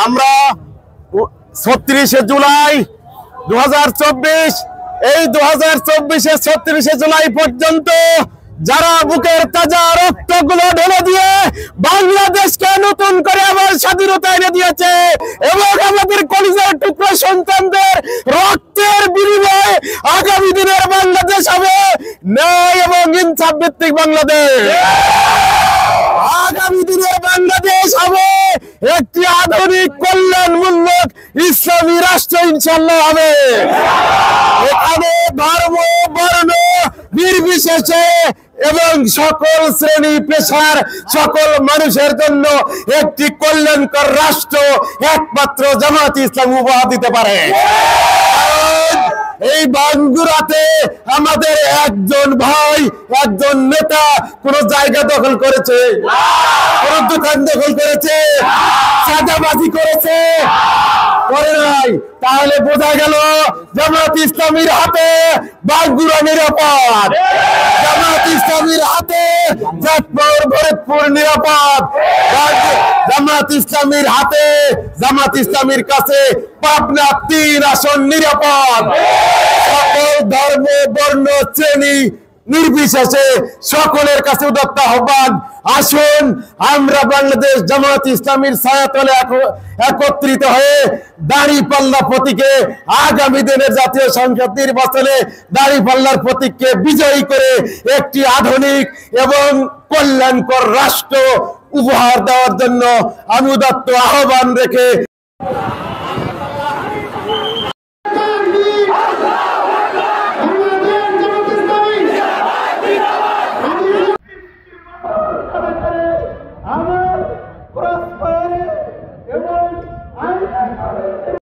আমরা ৩৬শে জুলাই ২০২৪ এই ২০২৪-এর ৩৬শে জুলাই পর্যন্ত যারা বুকের তাজা রক্তগুলো ঢেলে দিয়ে বাংলাদেশকে নতুন করে আবার স্বাধীনতা এনে দিয়েছে এবং আমাদের কলিজার টুকরো সন্তানদের রক্তের বিনিময়ে আগামী দিনের বাংলাদেশ হবে ন্যায় এবং ইনসাফ ভিত্তিক বাংলাদেশ। আগামী দিনের বাংলাদেশ হবে একটি আধুনিক কল্যাণমূলক ইসলামী রাষ্ট্র ইনশাআল্লাহ হবে। এখানে ধর্ম বর্ণ নির্বিশেষে এবং সকল শ্রেণী পেশার সকল মানুষের জন্য একটি কল্যাণকর রাষ্ট্র একমাত্র জামাত ইসলাম উপহার দিতে পারে। এই বাঙ্গুরাতে আমাদের একজন ভাই একজন নেতা কোন জায়গা দখল করেছে, কোন দোকান দখল করেছে, চাঁদাবাজি করেছে করে নাই, তাহলে বোঝা গেল জামাত ইসলামীর হাতে বাঙ্গুরা নিরাপদ, জামাত ইসলামীর হাতে জাতপুর ফরিদপুর নিরাপদ, জামাত ইসলামীর হাতে জামাত ইসলামীর কাছে পাবনা ৩ আসন নিরাপদ। সকল ধর্ম বর্ণ শ্রেণী নির্বিশেষে সকলের কাছে উদাত্ত আহ্বান, আসুন আমরা বাংলাদেশ জামাত ইসলামীর ছায়াতলে একত্রিত হয়ে দাঁড়িপাল্লা প্রতীকে আগামী দিনের জাতীয় সংসদ নির্বাচনে দাঁড়িপাল্লার প্রতীককে বিজয়ী করে একটি আধুনিক এবং কল্যাণকর রাষ্ট্র উপহার দেওয়ার জন্য আমি উদাত্ত আহ্বান রেখে